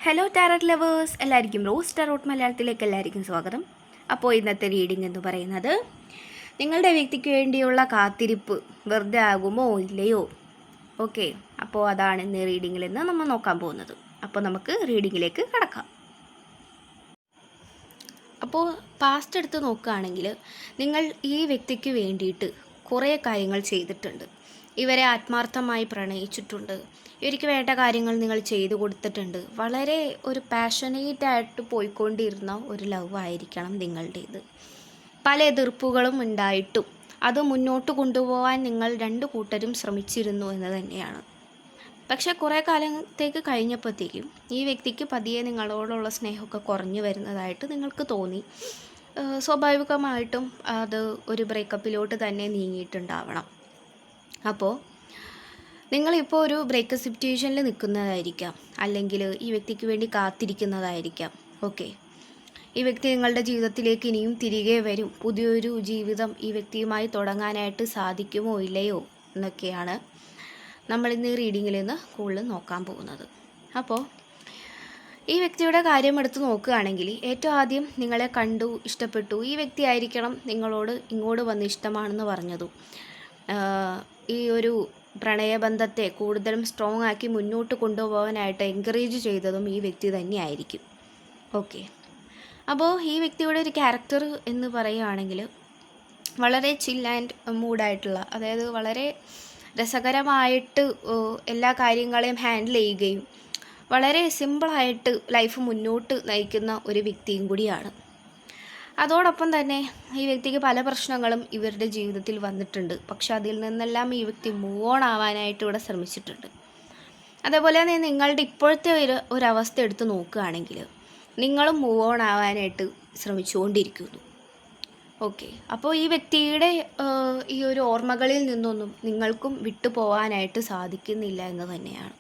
Hello tarot lovers, എല്ലാവർക്കും rose tarot മലയാളത്തിലേക്ക് എല്ലാവർക്കും സ്വാഗതം. അപ്പോൾ ഇന്നത്തെ റീഡിംഗ് എന്ന് പറയുന്നത് നിങ്ങളുടെ വ്യക്തിക്ക് വേണ്ടിയുള്ള കാത്തിരിപ്പ് വെറുതെ ആകുമോ ഇല്ലയോ. ഓക്കെ, അപ്പോൾ അതാണ് ഇന്ന് റീഡിങ്ങിൽ നിന്ന് നമ്മൾ നോക്കാൻ പോകുന്നത്. അപ്പോൾ നമുക്ക് റീഡിങ്ങിലേക്ക് കടക്കാം. അപ്പോൾ പാസ്റ്റ് എടുത്ത് നോക്കുകയാണെങ്കിൽ നിങ്ങൾ ഈ വ്യക്തിക്ക് വേണ്ടിയിട്ട് കുറേ കാര്യങ്ങൾ ചെയ്തിട്ടുണ്ട്. ഇവരെ ആത്മാർത്ഥമായി പ്രണയിച്ചിട്ടുണ്ട്. ഇവർക്ക് വേണ്ട കാര്യങ്ങൾ നിങ്ങൾ ചെയ്തു കൊടുത്തിട്ടുണ്ട്. വളരെ ഒരു പാഷനേറ്റായിട്ട് പോയിക്കൊണ്ടിരുന്ന ഒരു ലവ് ആയിരിക്കണം നിങ്ങളുടേത്. പല എതിർപ്പുകളും ഉണ്ടായിട്ടും അത് മുന്നോട്ട് കൊണ്ടുപോകാൻ നിങ്ങൾ രണ്ട് കൂട്ടരും ശ്രമിച്ചിരുന്നു എന്ന് തന്നെയാണ്. പക്ഷേ കുറേ കാലത്തേക്ക് കഴിഞ്ഞപ്പോഴത്തേക്കും ഈ വ്യക്തിക്ക് പതിയെ നിങ്ങളോടുള്ള സ്നേഹമൊക്കെ കുറഞ്ഞു വരുന്നതായിട്ട് നിങ്ങൾക്ക് തോന്നി. സ്വാഭാവികമായിട്ടും അത് ഒരു ബ്രേക്കപ്പിലോട്ട് തന്നെ നീങ്ങിയിട്ടുണ്ടാവണം. അപ്പോൾ നിങ്ങളിപ്പോൾ ഒരു ബ്രേക്കപ്പ് സിറ്റുവേഷനിൽ നിൽക്കുന്നതായിരിക്കാം, അല്ലെങ്കിൽ ഈ വ്യക്തിക്ക് വേണ്ടി കാത്തിരിക്കുന്നതായിരിക്കാം. ഓക്കെ, ഈ വ്യക്തി നിങ്ങളുടെ ജീവിതത്തിലേക്ക് ഇനിയും തിരികെ വരും, പുതിയൊരു ജീവിതം ഈ വ്യക്തിയുമായി തുടങ്ങാനായിട്ട് സാധിക്കുമോ ഇല്ലയോ എന്നൊക്കെയാണ് നമ്മളിന്ന് ഈ റീഡിങ്ങിൽ നിന്ന് കൂടുതൽ നോക്കാൻ പോകുന്നത്. അപ്പോൾ ഈ വ്യക്തിയുടെ കാര്യം എടുത്ത് നോക്കുകയാണെങ്കിൽ ഏറ്റവും ആദ്യം നിങ്ങളെ കണ്ടു, ഇഷ്ടപ്പെട്ടു. ഈ വ്യക്തി ആയിരിക്കണം നിങ്ങളോട് ഇങ്ങോട്ട് വന്ന് ഇഷ്ടമാണെന്ന് പറഞ്ഞതും ഈ ഒരു പ്രണയബന്ധത്തെ കൂടുതലും സ്ട്രോങ് ആക്കി മുന്നോട്ട് കൊണ്ടുപോകാനായിട്ട് എൻകറേജ് ചെയ്തതും ഈ വ്യക്തി തന്നെയായിരിക്കും. ഓക്കെ, അപ്പോൾ ഈ വ്യക്തിയുടെ ഒരു ക്യാരക്ടർ എന്ന് പറയുകയാണെങ്കിൽ വളരെ ചിൽ ആൻഡ് മൂഡായിട്ടുള്ള, അതായത് വളരെ രസകരമായിട്ട് എല്ലാ കാര്യങ്ങളെയും ഹാൻഡിൽ ചെയ്യുകയും വളരെ സിമ്പിളായിട്ട് ലൈഫ് മുന്നോട്ട് നയിക്കുന്ന ഒരു വ്യക്തിയും കൂടിയാണ്. അതോടൊപ്പം തന്നെ ഈ വ്യക്തിക്ക് പല പ്രശ്നങ്ങളും ഇവരുടെ ജീവിതത്തിൽ വന്നിട്ടുണ്ട്. പക്ഷെ അതിൽ നിന്നെല്ലാം ഈ വ്യക്തി മൂവ് ഓൺ ആവാനായിട്ട് ഇവിടെ ശ്രമിച്ചിട്ടുണ്ട്. അതേപോലെ തന്നെ നിങ്ങളുടെ ഇപ്പോഴത്തെ ഒരവസ്ഥ എടുത്ത് നോക്കുകയാണെങ്കിൽ നിങ്ങളും മൂവ് ഓൺ ആവാനായിട്ട് ശ്രമിച്ചുകൊണ്ടിരിക്കുന്നു. ഓക്കെ, അപ്പോൾ ഈ വ്യക്തിയുടെ ഈ ഒരു ഓർമ്മകളിൽ നിന്നൊന്നും നിങ്ങൾക്കും വിട്ടു പോകാനായിട്ട് സാധിക്കുന്നില്ല എന്ന് തന്നെയാണ്.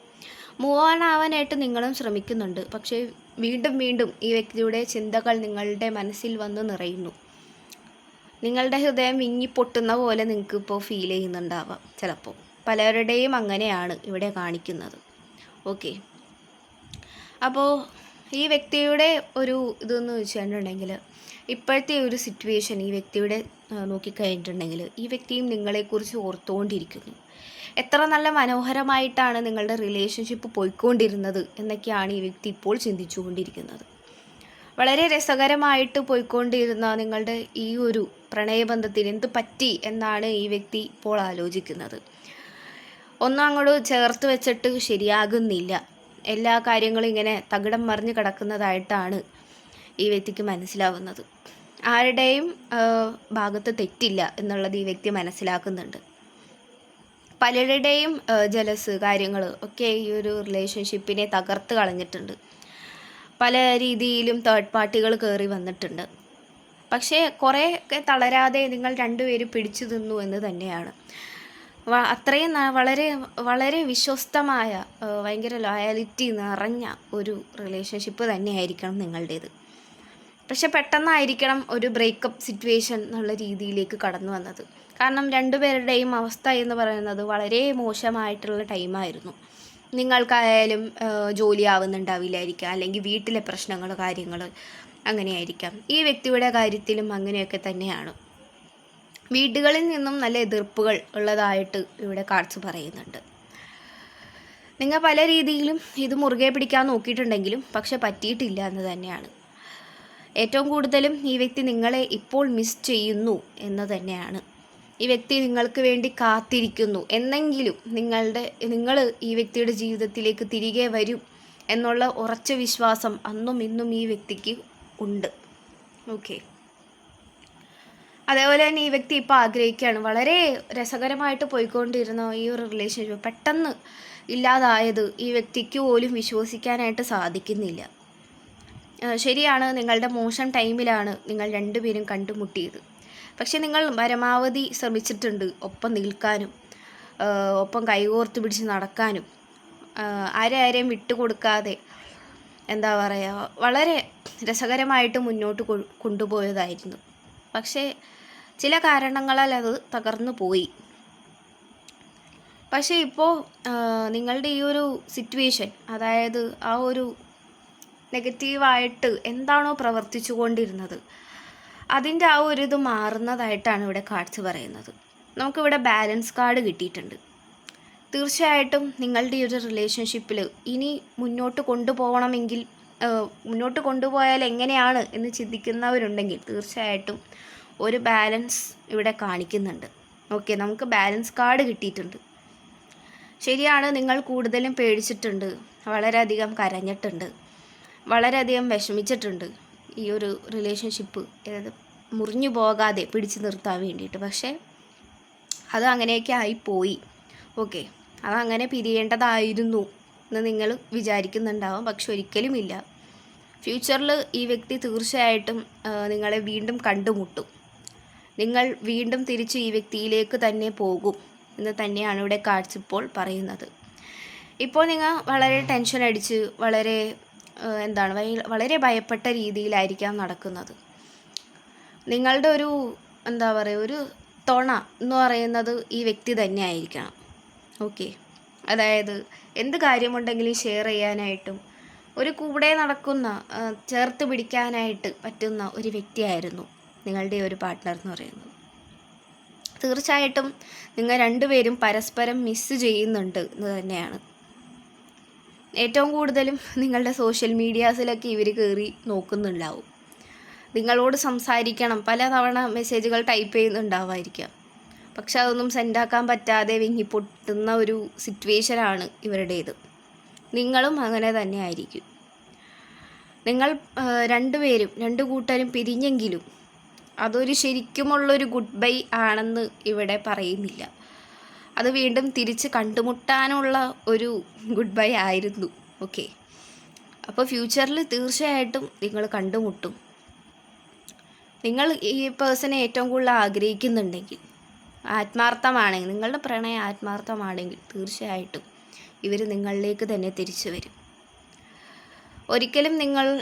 മൂവ് ഓൺ ആവാനായിട്ട് നിങ്ങളും ശ്രമിക്കുന്നുണ്ട്. പക്ഷേ വീണ്ടും വീണ്ടും ഈ വ്യക്തിയുടെ ചിന്തകൾ നിങ്ങളുടെ മനസ്സിൽ വന്ന് നിറയുന്നു. നിങ്ങളുടെ ഹൃദയം വിങ്ങിപ്പൊട്ടുന്ന പോലെ നിങ്ങൾക്ക് ഇപ്പോൾ ഫീൽ ചെയ്യുന്നുണ്ടാവാം. ചിലപ്പോൾ പലരുടെയും അങ്ങനെയാണ് ഇവിടെ കാണിക്കുന്നത്. ഓക്കെ, അപ്പോൾ ഈ വ്യക്തിയുടെ ഒരു ഇതെന്ന് വെച്ചിട്ടുണ്ടെങ്കിൽ ഇപ്പോഴത്തെ ഒരു സിറ്റുവേഷൻ ഈ വ്യക്തിയുടെ നോക്കിക്കഴിഞ്ഞിട്ടുണ്ടെങ്കിൽ ഈ വ്യക്തിയും നിങ്ങളെക്കുറിച്ച് ഓർത്തുകൊണ്ടിരിക്കുന്നു. എത്ര നല്ല മനോഹരമായിട്ടാണ് നിങ്ങളുടെ റിലേഷൻഷിപ്പ് പോയിക്കൊണ്ടിരുന്നത് എന്നൊക്കെയാണ് ഈ വ്യക്തി ഇപ്പോൾ ചിന്തിച്ചുകൊണ്ടിരിക്കുന്നത്. വളരെ രസകരമായിട്ട് പോയിക്കൊണ്ടിരുന്ന നിങ്ങളുടെ ഈ ഒരു പ്രണയബന്ധത്തിന് എന്ത് പറ്റി എന്നാണ് ഈ വ്യക്തി ഇപ്പോൾ ആലോചിക്കുന്നത്. ഒന്നും അങ്ങോട്ട് ചേർത്ത് വെച്ചിട്ട് ശരിയാകുന്നില്ല. എല്ലാ കാര്യങ്ങളും ഇങ്ങനെ തകിടം മറിഞ്ഞ് കിടക്കുന്നതായിട്ടാണ് ഈ വ്യക്തിക്ക് മനസ്സിലാവുന്നത്. ആരുടെയും ഭാഗത്ത് തെറ്റില്ല എന്നുള്ളത് ഈ വ്യക്തി മനസ്സിലാക്കുന്നുണ്ട്. പലരുടെയും ജലസ് കാര്യങ്ങൾ ഒക്കെ ഈ ഒരു റിലേഷൻഷിപ്പിനെ തകർത്ത് കളഞ്ഞിട്ടുണ്ട്. പല രീതിയിലും തേർഡ് പാർട്ടികൾ കയറി വന്നിട്ടുണ്ട്. പക്ഷേ കുറേയൊക്കെ തളരാതെ നിങ്ങൾ രണ്ടുപേരും പിടിച്ചു നിന്നു എന്ന് തന്നെയാണ്. അത്രയും വളരെ വളരെ വിശ്വസ്തമായ, ഭയങ്കര ലോയാലിറ്റി നിറഞ്ഞ ഒരു റിലേഷൻഷിപ്പ് തന്നെയായിരിക്കണം നിങ്ങളുടേത്. പക്ഷെ പെട്ടെന്നായിരിക്കണം ഒരു ബ്രേക്കപ്പ് സിറ്റുവേഷൻ എന്നുള്ള രീതിയിലേക്ക് കടന്നു വന്നത്. കാരണം രണ്ടുപേരുടെയും അവസ്ഥ എന്ന് പറയുന്നത് വളരെ മോശമായിട്ടുള്ള ടൈമായിരുന്നു. നിങ്ങൾക്കായാലും ജോലി ആവുന്നുണ്ടാവില്ലായിരിക്കാം, അല്ലെങ്കിൽ വീട്ടിലെ പ്രശ്നങ്ങൾ കാര്യങ്ങൾ അങ്ങനെയായിരിക്കാം. ഈ വ്യക്തിയുടെ കാര്യത്തിലും അങ്ങനെയൊക്കെ തന്നെയാണ്. വീടുകളിൽ നിന്നും നല്ല എതിർപ്പുകൾ ഉള്ളതായിട്ട് ഇവിടെ കാർഡ്സ് പറയുന്നുണ്ട്. നിങ്ങൾ പല രീതിയിലും ഇത് മുറുകെ പിടിക്കാൻ നോക്കിയിട്ടുണ്ടെങ്കിലും പക്ഷെ പറ്റിയിട്ടില്ല എന്ന് തന്നെയാണ്. ഏറ്റവും കൂടുതലും ഈ വ്യക്തി നിങ്ങളെ ഇപ്പോൾ മിസ് ചെയ്യുന്നു എന്ന് തന്നെയാണ്. ഈ വ്യക്തി നിങ്ങൾക്ക് വേണ്ടി കാത്തിരിക്കുന്നു. എന്നെങ്കിലും നിങ്ങൾ ഈ വ്യക്തിയുടെ ജീവിതത്തിലേക്ക് തിരികെ വരും എന്നുള്ള ഉറച്ച വിശ്വാസം അന്നും ഇന്നും ഈ വ്യക്തിക്ക് ഉണ്ട്. ഓക്കെ, അതേപോലെ തന്നെ ഈ വ്യക്തി ഇപ്പോൾ ആഗ്രഹിക്കുകയാണ്. വളരെ രസകരമായിട്ട് പോയിക്കൊണ്ടിരുന്ന ഈ ഒരു റിലേഷൻഷിപ്പ് പെട്ടെന്ന് ഇല്ലാതായത് ഈ വ്യക്തിക്ക് പോലും വിശ്വസിക്കാനായിട്ട് സാധിക്കുന്നില്ല. ശരിയാണ്, നിങ്ങളുടെ മോശം ടൈമിലാണ് നിങ്ങൾ രണ്ടുപേരും കണ്ടുമുട്ടിയത്. പക്ഷെ നിങ്ങൾ പരമാവധി ശ്രമിച്ചിട്ടുണ്ട് ഒപ്പം നിൽക്കാനും, ഒപ്പം കൈകോർത്ത് പിടിച്ച് നടക്കാനും, ആരെയും വിട്ടുകൊടുക്കാതെ എന്താ പറയുക, വളരെ രസകരമായിട്ട് മുന്നോട്ട് കൊണ്ടുപോയതായിരുന്നു. പക്ഷേ ചില കാരണങ്ങളാൽ അത് തകർന്നു പോയി. പക്ഷേ ഇപ്പോൾ നിങ്ങളുടെ ഈ ഒരു സിറ്റുവേഷൻ, അതായത് ആ ഒരു നെഗറ്റീവായിട്ട് എന്താണോ പ്രവർത്തിച്ചു കൊണ്ടിരുന്നത് അതിൻ്റെ ആ ഒരു ഇത് മാറുന്നതായിട്ടാണ് ഇവിടെ കാർഡ്സ് പറയുന്നത്. നമുക്കിവിടെ ബാലൻസ് കാർഡ് കിട്ടിയിട്ടുണ്ട്. തീർച്ചയായിട്ടും നിങ്ങളുടെ ഈ ഒരു റിലേഷൻഷിപ്പിൽ ഇനി മുന്നോട്ട് കൊണ്ടുപോകണമെങ്കിൽ മുന്നോട്ട് കൊണ്ടുപോയാൽ എങ്ങനെയാണ് എന്ന് ചിന്തിക്കുന്നവരുണ്ടെങ്കിൽ തീർച്ചയായിട്ടും ഒരു ബാലൻസ് ഇവിടെ കാണിക്കുന്നുണ്ട്. ഓക്കെ, നമുക്ക് ബാലൻസ് കാർഡ് കിട്ടിയിട്ടുണ്ട്. ശരിയാണ്, നിങ്ങൾ കൂടുതലും പേടിച്ചിട്ടുണ്ട്, വളരെയധികം കരഞ്ഞിട്ടുണ്ട്, വളരെയധികം വിഷമിച്ചിട്ടുണ്ട് ഈ ഒരു റിലേഷൻഷിപ്പ് മുറിഞ്ഞു പോകാതെ പിടിച്ചു നിർത്താൻ വേണ്ടിയിട്ട്. പക്ഷേ അത് അങ്ങനെയൊക്കെ ആയിപ്പോയി. ഓക്കെ, അതങ്ങനെ പിരിയേണ്ടതായിരുന്നു എന്ന് നിങ്ങൾ വിചാരിക്കുന്നുണ്ടാവും. പക്ഷെ ഒരിക്കലുമില്ല. ഫ്യൂച്ചറിൽ ഈ വ്യക്തി തീർച്ചയായിട്ടും നിങ്ങളെ വീണ്ടും കണ്ടുമുട്ടും. നിങ്ങൾ വീണ്ടും തിരിച്ച് ഈ വ്യക്തിയിലേക്ക് തന്നെ പോകും എന്ന് തന്നെയാണ് ഇവിടെ കാർഡ്സ് ഇപ്പോൾ പറയുന്നത്. ഇപ്പോൾ നിങ്ങൾ വളരെ ടെൻഷൻ അടിച്ച് വളരെ ഭയപ്പെട്ട രീതിയിലായിരിക്കാം നടക്കുന്നത്. നിങ്ങളുടെ ഒരു ഒരു തുണ എന്ന് പറയുന്നത് ഈ വ്യക്തി തന്നെ ആയിരിക്കണം. ഓക്കെ, അതായത് എന്ത് കാര്യമുണ്ടെങ്കിലും ഷെയർ ചെയ്യാനായിട്ടും ഒരു കൂടെ നടക്കുന്ന ചേർത്ത് പിടിക്കാനായിട്ട് പറ്റുന്ന ഒരു വ്യക്തിയായിരുന്നു നിങ്ങളുടെ ഒരു പാർട്ട്ണർ എന്ന് പറയുന്നത്. തീർച്ചയായിട്ടും നിങ്ങൾ രണ്ടുപേരും പരസ്പരം മിസ് ചെയ്യുന്നുണ്ട് എന്ന് തന്നെയാണ്. ഏറ്റവും കൂടുതലും നിങ്ങളുടെ സോഷ്യൽ മീഡിയാസിലൊക്കെ ഇവർ കയറി നോക്കുന്നുണ്ടാവും. നിങ്ങളോട് സംസാരിക്കണം, പലതവണ മെസ്സേജുകൾ ടൈപ്പ് ചെയ്യുന്നുണ്ടാവായിരിക്കാം. പക്ഷെ അതൊന്നും സെൻഡാക്കാൻ പറ്റാതെ വിങ്ങിപ്പൊട്ടുന്ന ഒരു സിറ്റുവേഷനാണ് ഇവരുടേത്. നിങ്ങളും അങ്ങനെ തന്നെ ആയിരിക്കും. നിങ്ങൾ രണ്ടു കൂട്ടരും പിരിഞ്ഞെങ്കിലും അതൊരു ശരിക്കുമുള്ളൊരു ഗുഡ് ബൈ ആണെന്ന് ഇവിടെ പറയുന്നില്ല. അത് വീണ്ടും തിരിച്ച് കണ്ടുമുട്ടാനുള്ള ഒരു ഗുഡ് ബൈ ആയിരുന്നു. ഓക്കെ, അപ്പോൾ ഫ്യൂച്ചറിൽ തീർച്ചയായിട്ടും നിങ്ങൾ കണ്ടുമുട്ടും. നിങ്ങൾ ഈ പേഴ്സണെ ഏറ്റവും കൂടുതൽ ആഗ്രഹിക്കുന്നുണ്ടെങ്കിൽ, ആത്മാർത്ഥമാണെങ്കിൽ, നിങ്ങളുടെ പ്രണയം ആത്മാർത്ഥമാണെങ്കിൽ തീർച്ചയായിട്ടും ഇവർ നിങ്ങളിലേക്ക് തന്നെ തിരിച്ചു വരും. ഒരിക്കലും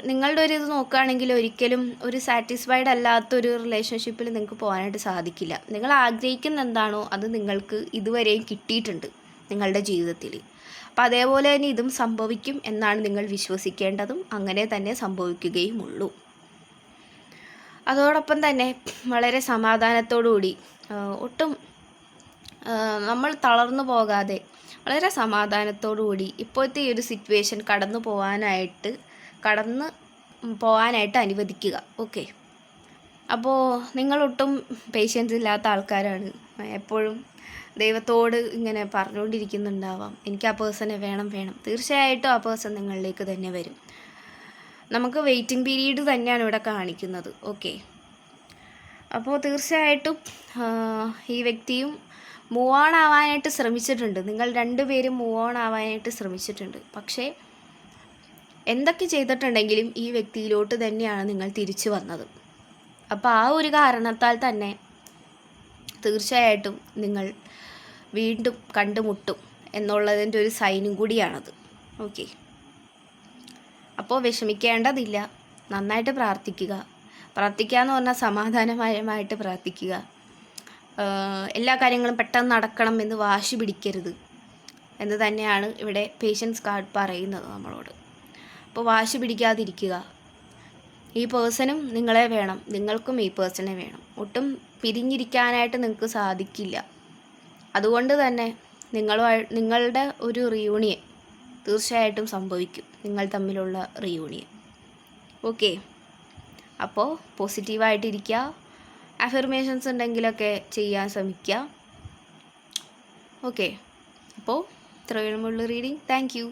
നിങ്ങളുടെ ഒരു ഇത് നോക്കുകയാണെങ്കിൽ ഒരിക്കലും ഒരു സാറ്റിസ്ഫൈഡ് അല്ലാത്തൊരു റിലേഷൻഷിപ്പിൽ നിങ്ങൾക്ക് പോകാനായിട്ട് സാധിക്കില്ല. നിങ്ങൾ ആഗ്രഹിക്കുന്ന എന്താണോ അത് നിങ്ങൾക്ക് ഇതുവരെയും കിട്ടിയിട്ടുണ്ട് നിങ്ങളുടെ ജീവിതത്തിൽ. അപ്പം അതേപോലെ തന്നെ ഇതും സംഭവിക്കും എന്നാണ് നിങ്ങൾ വിശ്വസിക്കേണ്ടതും അങ്ങനെ തന്നെ സംഭവിക്കുകയുമുള്ളൂ. അതോടൊപ്പം തന്നെ വളരെ സമാധാനത്തോടുകൂടി ഒട്ടും നമ്മൾ തളർന്നു പോകാതെ വളരെ സമാധാനത്തോടുകൂടി ഇപ്പോഴത്തെ ഈ ഒരു സിറ്റുവേഷൻ കടന്നു പോകാനായിട്ട് അനുവദിക്കുക. ഓക്കെ, അപ്പോൾ നിങ്ങളൊട്ടും പേഷ്യൻസ് ഇല്ലാത്ത ആൾക്കാരാണ്. എപ്പോഴും ദൈവത്തോട് ഇങ്ങനെ പറഞ്ഞുകൊണ്ടിരിക്കുന്നുണ്ടാവാം, എനിക്ക് ആ പേഴ്സണെ വേണം. തീർച്ചയായിട്ടും ആ പേഴ്സൺ നിങ്ങളിലേക്ക് തന്നെ വരും. നമുക്ക് വെയിറ്റിംഗ് പീരീഡ് തന്നെയാണ് ഇവിടെ കാണിക്കുന്നത്. ഓക്കെ, അപ്പോൾ തീർച്ചയായിട്ടും ഈ വ്യക്തിയും മൂവ് ഓൺ ആവാനായിട്ട് ശ്രമിച്ചിട്ടുണ്ട്. നിങ്ങൾ രണ്ടുപേരും മൂവ് ഓൺ ആവാനായിട്ട് ശ്രമിച്ചിട്ടുണ്ട്. പക്ഷേ എന്തൊക്കെ ചെയ്തിട്ടുണ്ടെങ്കിലും ഈ വ്യക്തിയിലോട്ട് തന്നെയാണ് നിങ്ങൾ തിരിച്ചു വന്നത്. അപ്പോൾ ആ ഒരു കാരണത്താൽ തന്നെ തീർച്ചയായിട്ടും നിങ്ങൾ വീണ്ടും കണ്ടുമുട്ടും എന്നുള്ളതിൻ്റെ ഒരു സൈനും കൂടിയാണത്. ഓക്കെ, അപ്പോൾ വിഷമിക്കേണ്ടതില്ല. നന്നായിട്ട് പ്രാർത്ഥിക്കുക എന്ന് പറഞ്ഞാൽ സമാധാനപരമായിട്ട് പ്രാർത്ഥിക്കുക. എല്ലാ കാര്യങ്ങളും പെട്ടെന്ന് നടക്കണം എന്ന് വാശി പിടിക്കരുത് എന്ന് തന്നെയാണ് ഇവിടെ പേഷ്യൻസ് കാർഡ് പറയുന്നത് നമ്മളോട്. അപ്പോൾ വാശി പിടിക്കാതിരിക്കുക. ഈ പേഴ്സണും നിങ്ങളെ വേണം, നിങ്ങൾക്കും ഈ പേഴ്സണെ വേണം. ഒട്ടും പിരിഞ്ഞിരിക്കാനായിട്ട് നിങ്ങൾക്ക് സാധിക്കില്ല. അതുകൊണ്ട് തന്നെ നിങ്ങളുടെ ഒരു റിയൂണിയൻ തീർച്ചയായിട്ടും സംഭവിക്കും, നിങ്ങൾ തമ്മിലുള്ള റിയൂണിയൻ. ഓക്കെ, അപ്പോൾ പോസിറ്റീവായിട്ടിരിക്കുക. അഫർമേഷൻസ് ഉണ്ടെങ്കിലൊക്കെ ചെയ്യാൻ ശ്രമിക്കുക. ഓക്കെ, അപ്പോൾ ഇത്രയുമുള്ള റീഡിങ്. Thank you.